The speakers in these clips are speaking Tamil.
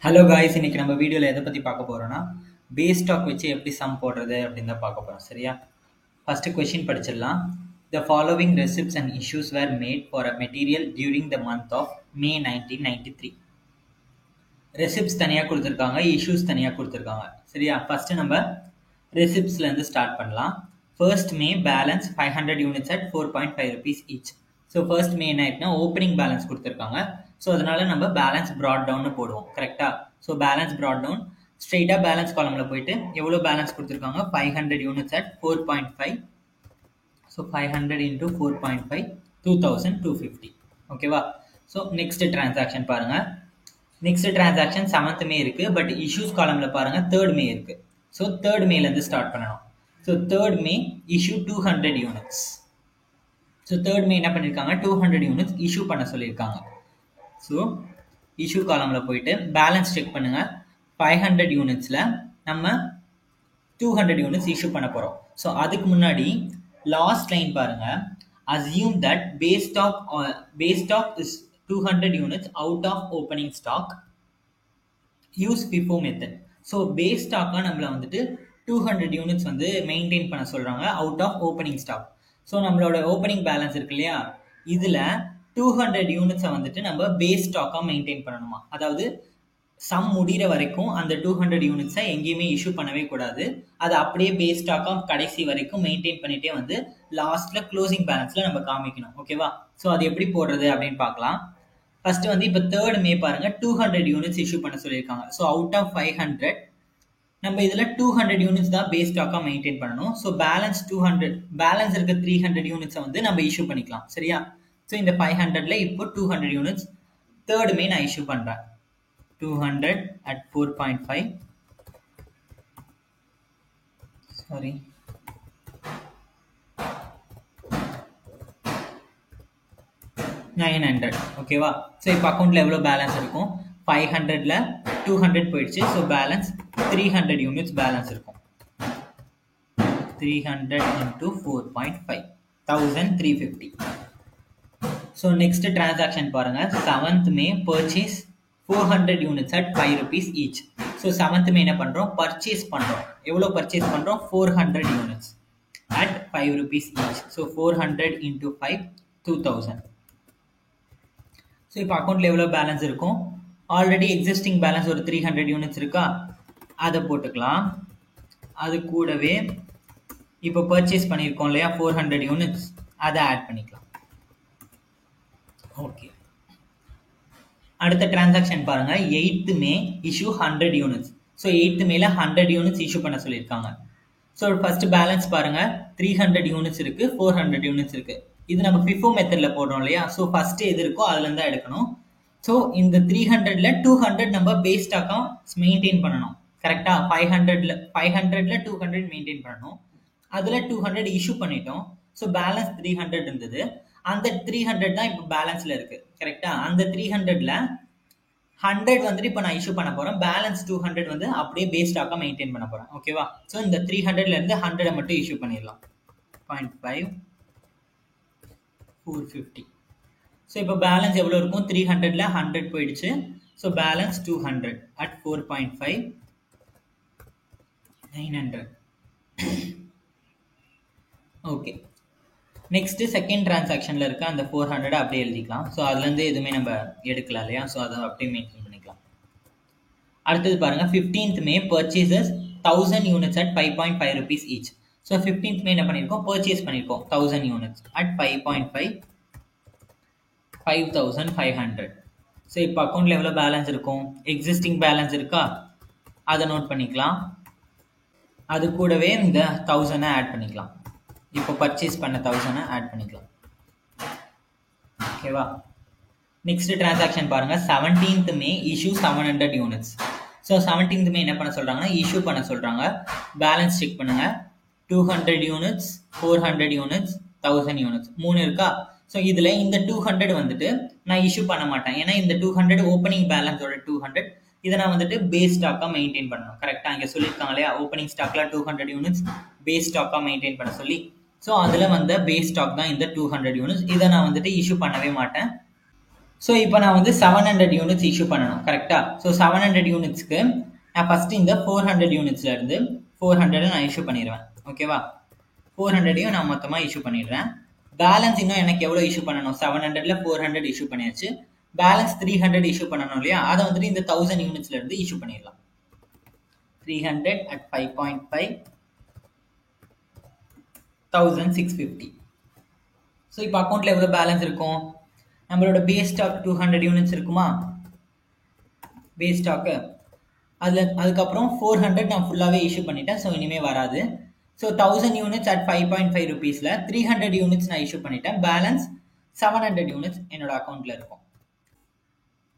ஹலோ காய்ஸ், இன்னைக்கு நம்ம வீடியோவில் எதை பற்றி பார்க்க போகிறோன்னா பேஸ் ஸ்டாக் வச்சு எப்படி சம் போடுறது அப்படின்னு தான் பார்க்க போகிறோம். சரியா? ஃபஸ்ட்டு கொஷின் படிச்சிடலாம். The following receipts and issues were made for a material during the month of May 1993. Receipts தனியாக கொடுத்துருக்காங்க, இஷ்யூஸ் தனியாக கொடுத்துருக்காங்க. சரியா? ஃபஸ்ட்டு நம்ம ரெசிப்ட்ஸ்லேருந்து ஸ்டார்ட் பண்ணலாம். First May balance 500 units at 4.5 rupees each. So first May என்ன ஆயிட்டுனா ஓப்பனிங் பேலன்ஸ் கொடுத்துருக்காங்க. ஸோ அதனால நம்ம பேலன்ஸ் ப்ராட் டவுன்னு போடுவோம். கரெக்டாக? ஸோ பேலன்ஸ் ப்ராட் டவுன் ஸ்ட்ரெயிட்டாக பேலன்ஸ் காலமில் போயிட்டு எவ்வளோ பேலன்ஸ் கொடுத்துருக்காங்க, 500 யூனிட்ஸ் அட் 4.5. So 500 into 4.5 2250. ஓகேவா? ஸோ நெக்ஸ்ட் டிரான்சாக்ஷன் பாருங்கள். நெக்ஸ்ட் டிரான்சாக்ஷன் 7th மே இருக்குது, பட் இஷ்யூஸ் காலமில் பாருங்கள் 3rd மே இருக்குது. ஸோ 3rd மேலேருந்து ஸ்டார்ட் பண்ணணும். ஸோ 3rd மே இஷ்யூ 200 யூனிட்ஸ். ஸோ 3rd மே என்ன பண்ணியிருக்காங்க, 200 யூனிட்ஸ் இஷ்யூ பண்ண சொல்லியிருக்காங்க. ஸோ இஷ்யூ காலமில் போயிட்டு பேலன்ஸ் செக் பண்ணுங்கள். 500 யூனிட்ஸில் நம்ம 200 யூனிட்ஸ் இஷ்யூ பண்ண போகிறோம். ஸோ அதுக்கு முன்னாடி லாஸ்ட் லைன் பாருங்கள். Assume that base stock is 200 units out of opening stock. Use FIFO method. So base ஸ்டாக்காக நம்மளை வந்துட்டு 200 யூனிட்ஸ் வந்து மெயின்டைன் பண்ண சொல்கிறாங்க out of opening stock. So நம்மளோட ஓப்பனிங் பேலன்ஸ் இருக்கு இல்லையா, இதில் 200 யூனிட்ஸை வந்துட்டு நம்ம பேஸ் ஸ்டாக்காக மெயின்டைன் பண்ணணுமா. அதாவது சம் முடிகிற வரைக்கும் அந்த 200 யூனிட்ஸை எங்கேயுமே இஷ்யூ பண்ணவே கூடாது. அதை அப்படியே பேஸ் ஸ்டாக்காக கடைசி வரைக்கும் மெயின்டைன் பண்ணிகிட்டே வந்து லாஸ்ட்டில் க்ளோசிங் பேலன்ஸில் நம்ம காமிக்கணும். ஓகேவா? ஸோ அது எப்படி போடுறது அப்படின்னு பார்க்கலாம். ஃபர்ஸ்ட் வந்து இப்போ 3rd மே பாருங்கள் 200 யூனிட்ஸ் இஷ்யூ பண்ண சொல்லியிருக்காங்க. ஸோ அவுட் ஆஃப் 500 நம்ம இதில் 200 யூனிட்ஸ் தான் பேஸ் ஸ்டாக்காக மெயின்டைன் பண்ணணும். ஸோ பேலன்ஸ் 200, பேலன்ஸ் இருக்க 300 யூனிட்ஸை வந்து நம்ம இஷ்யூ பண்ணிக்கலாம். சரியா? ஸோ இந்த 500ல் இப்போ 200 யூனிட்ஸ் 3rd மே நான் இஷ்யூ பண்ணுறேன். 200 at 4.5. சாரி, $900. ஓகேவா? ஸோ இப்போ அக்கௌண்ட்டில் எவ்வளோ பேலன்ஸ் இருக்கும், 500ல் 200 போயிடுச்சு. ஸோ பேலன்ஸ் 300 யூனிட்ஸ் பேலன்ஸ் இருக்கும். 300 into 4.5 1350. ஸோ நெக்ஸ்ட் டிரான்சாக்ஷன் பாருங்க. 7th May purchase 400 units at 5 rupees each. So 7th மே என்ன பண்ணுறோம், பர்ச்சேஸ் பண்ணுறோம். எவ்வளோ பர்ச்சேஸ் பண்ணுறோம், 400 units at 5 rupees each. So 400 into 5 2000. So இப்போ அக்கௌண்ட்டில் எவ்வளோ பேலன்ஸ் இருக்கும், ஆல்ரெடி எக்ஸிஸ்டிங் பேலன்ஸ் ஒரு 300 யூனிட்ஸ் இருக்கா, அதை போட்டுக்கலாம். அது கூடவே இப்போ பர்ச்சேஸ் பண்ணியிருக்கோம் இல்லையா 400 யூனிட்ஸ், அதை ஆட் பண்ணிக்கலாம். ஓகே, அடுத்த டிரான்சாக்ஷன் பாருங்க. 8th மே இஷ்யூ 100 யூனிட்ஸ். ஸோ 8th மேல 100 யூனிட்ஸ் இஷ்யூ பண்ண சொல்லியிருக்காங்க. ஸோ ஃபர்ஸ்ட் பேலன்ஸ் பாருங்க, 300 யூனிட்ஸ் இருக்கு, 400 யூனிட்ஸ் இருக்கு. இது நம்ம FIFO மெத்தட்ல போடுறோம் இல்லையா. ஸோ ஃபர்ஸ்ட் எது இருக்கோ அதுல இருந்தா எடுக்கணும். ஸோ இந்த 300ல 200 நம்ம பேஸ் ஸ்டாக்கா மெயின்டைன் பண்ணணும். கரெக்டா? 500ல 200 மெயின்டைன் பண்ணணும். அதுல 200 இஷ்யூ பண்ணிட்டோம். ஸோ பேலன்ஸ் 300 இருந்தது. அந்த 300 தான் இப்போ பேலன்ஸ்ல இருக்கு. கரெக்டா? அந்த 300ல 100 வந்துட்டு இப்போ நான் இஷ்யூ பண்ண போறேன். பேலன்ஸ் 200 வந்து அப்படியே பேஸ் ஸ்டாக்கா மெயின்டைன் பண்ண போறேன். ஓகேவா? ஸோ இந்த 300ல இருந்து 100 மட்டும் இஷ்யூ பண்ணிடலாம். 0.5 450. ஸோ இப்போ பேலன்ஸ் எவ்வளோ இருக்கும், 300ல 100 போயிடுச்சு. So balance 200 at 4.5 900. Okay, next second டிரான்சாக்ஷன்ல இருக்க அந்த 400 அப்படியே எழுதிக்கலாம். ஸோ அதுலேருந்து எதுவுமே நம்ம எடுக்கலாம் இல்லையா. ஸோ அதை அப்படியே மெயின்டைன் பண்ணிக்கலாம். அடுத்தது பாருங்க, 15th May purchases 1000 units at 5.5 rupees each. So 15th மே என்ன பண்ணியிருக்கோம், பர்ச்சேஸ் பண்ணியிருக்கோம் 1000 யூனிட்ஸ் அட் 5.5 5500. ஸோ இப்போ அக்கௌண்ட்ல எவ்வளோ பேலன்ஸ் இருக்கும், எக்ஸிஸ்டிங் பேலன்ஸ் இருக்கா, அதை நோட் பண்ணிக்கலாம். அது கூடவே இந்த 1000 ஆட் பண்ணிக்கலாம். இப்போ பர்ச்சேஸ் பண்ண 1000 ஆட் பண்ணிக்கலாம். ஓகேவா? நெக்ஸ்ட் டிரான்சாக்ஷன் பாருங்க. 17th மே இஷ்யூ 700 யூனிட்ஸ். ஸோ 17th மே என்ன பண்ண சொல்றாங்கன்னா இஷ்யூ பண்ண சொல்றாங்க. பேலன்ஸ் செக் பண்ணுங்க. 200 யூனிட்ஸ் 400 யூனிட்ஸ் 1000 யூனிட்ஸ் 3 இருக்கா. ஸோ இதில் இந்த 200 வந்துட்டு நான் இஷ்யூ பண்ண மாட்டேன். ஏன்னா இந்த 200 ஓப்பனிங் பேலன்ஸோட 200 இதை நான் வந்துட்டு பேஸ் ஸ்டாக்காக மெயின்டைன் பண்ணணும். கரெக்டாக இங்கே சொல்லியிருக்காங்க இல்லையா, ஓப்பனிங் ஸ்டாக்ல 200 யூனிட்ஸ் பேஸ் ஸ்டாக்காக மெயின்டைன் பண்ண சொல்லி. ஸோ அதில் வந்த பேஸ் ஸ்டாக் தான் இந்த 200 யூனிட்ஸ். இதை நான் வந்துட்டு இஷ்யூ பண்ணவே மாட்டேன். ஸோ இப்போ நான் வந்து 700 யூனிட்ஸ் இஷ்யூ பண்ணணும் கரெக்டாக. ஸோ 700 யூனிட்ஸ்க்கு நான் ஃபஸ்ட்டு இந்த 400 யூனிட்ஸ்லேருந்து 400 நான் இஷ்யூ பண்ணிடுவேன். ஓகேவா, 400யும் நான் மொத்தமாக இஷ்யூ பண்ணிடுறேன். பேலன்ஸ் இன்னும் எனக்கு எவ்வளோ இஷ்யூ பண்ணணும், 700ல் 400 இஷ்யூ பண்ணியாச்சு. பேலன்ஸ் 300 இஷ்யூ பண்ணணும் இல்லையா, அதை வந்துட்டு இந்த 1000 யூனிட்ஸ்லேருந்து இஷ்யூ பண்ணிடலாம். 300 at 5.5 1650. ஸோ இப்போ அக்கௌண்ட்டில் எவ்வளோ பேலன்ஸ் இருக்கும், நம்மளோட பேஸ் ஸ்டாக் 200 யூனிட்ஸ் இருக்குமா, பேஸ் ஸ்டாக்கு அதுக்கப்புறம் 400 நான் ஃபுல்லாகவே இஷ்யூ பண்ணிட்டேன். ஸோ இனிமேல் வராது. ஸோ 1000 யூனிட்ஸ் அட் 5.5 ருபீஸில் 300 யூனிட்ஸ் நான் இஷ்யூ பண்ணிட்டேன். பேலன்ஸ் 700 யூனிட்ஸ் என்னோட அக்கௌண்ட்டில் இருக்கும்,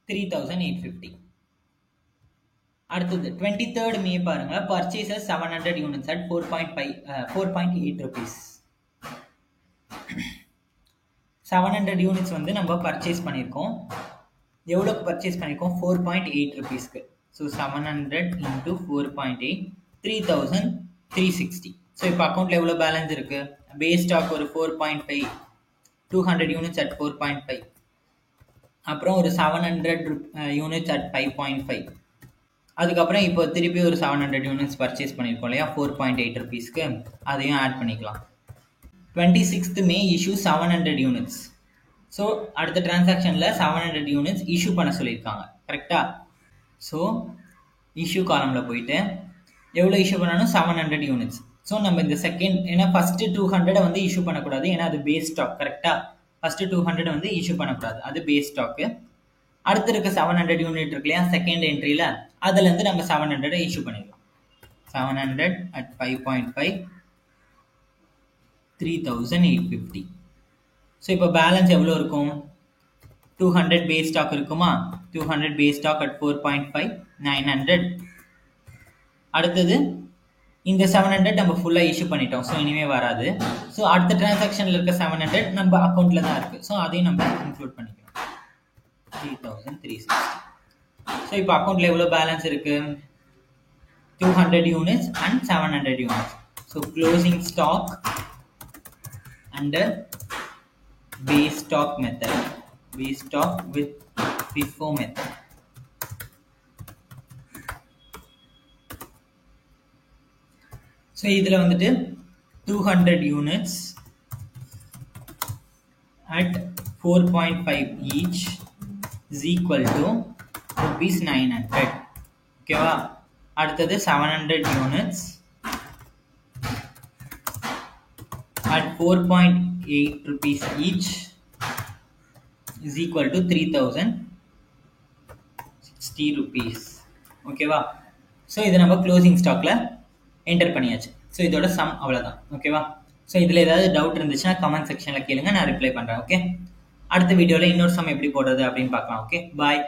3850. அடுத்தது 23rd மே பாருங்க, purchases 700 units at 4.8 rupees. 700 units வந்து நம்ம பர்ச்சேஸ் பண்ணியிருக்கோம். எவ்வளோக்கு பர்ச்சேஸ் பண்ணியிருக்கோம், 4.8 ருபீஸ்க்கு. So 700 into 4.8 3360. ஸோ இப்போ அக்கௌண்ட்டில் எவ்வளோ பேலன்ஸ் இருக்குது, பேஸ் ஸ்டாக் ஒரு 4.5, 200 யூனிட்ஸ் அட் 4.5, அப்புறம் ஒரு 700 யூனிட்ஸ் அட் 5.5, அதுக்கப்புறம் இப்போ திருப்பி ஒரு 700 யூனிட்ஸ் பர்ச்சேஸ் பண்ணியிருக்கோம் இல்லையா 4.8 ருபீஸ்க்கு, அதையும் ஆட் பண்ணிக்கலாம். 26th மே இஷ்யூ 700 யூனிட்ஸ். ஸோ அடுத்த டிரான்சாக்ஷனில் 700 யூனிட்ஸ் இஷ்யூ பண்ண சொல்லியிருக்காங்க கரெக்டாக. ஸோ இஷ்யூ காலமில் போயிட்டு எவ்வளோ இஷ்யூ பண்ணணும், 700 யூனிட்ஸ். ஸோ நம்ம இந்த செகண்ட், ஏன்னா ஃபஸ்ட்டு 200 வந்து இஷ்யூ பண்ணக்கூடாது, ஏன்னா அது பேஸ் ஸ்டாக் கரெக்டாக. ஃபஸ்ட்டு 200 வந்து இஷ்யூ பண்ணக்கூடாது, அது பேஸ் ஸ்டாக்கு. அடுத்து இருக்க 700 யூனிட் இருக்கு இல்லையா செகண்ட் என்ட்ரியில், அதுலேருந்து நம்ம 700 இஷ்யூ பண்ணிடலாம். 700 at 5.5 3850. ஸோ இப்போ பேலன்ஸ் எவ்வளோ இருக்கும், 200 பேஸ் ஸ்டாக் இருக்குமா, 200 பேஸ் ஸ்டாக் at 4.5 900. அடுத்தது இந்த 700 நம்ம ஃபுல்லாக இஷ்யூ பண்ணிட்டோம். ஸோ இனிமேல் வராது. ஸோ அடுத்த டிரான்சாக்ஷனில் இருக்க 700 நம்ம அக்கௌண்ட்டில் தான் இருக்குது. ஸோ அதையும் நம்ம இன்க்ளூட் பண்ணிக்கலாம், 3360. ஸோ இப்போ அக்கௌண்ட்டில் எவ்வளோ பேலன்ஸ் இருக்குது, 200 units and 700 units. So closing stock under base stock method, base stock with FIFO method. So இதில் வந்துட்டு 200 units at 4.5 each is equal to rupees 900. ஓகேவா, அடுத்தது 700 units at 4.8 rupees each is equal to 3060 rupees. ஓகேவா, ஸோ இது நம்ம க்ளோசிங் ஸ்டாக்ல என்டர் பண்ணியாச்சு. ஸோ இதோட சம் அவ்வளோதான். ஓகேவா, ஸோ இதில் ஏதாவது டவுட் இருந்துச்சுன்னா கமெண்ட் செக்ஷனில் கேளுங்க, நான் ரிப்ளை பண்ணுறேன். ஓகே, அடுத்த வீடியோவில் இன்னொரு சம் எப்படி போடுறது அப்படின்னு பார்க்கலாம். ஓகே, பாய்.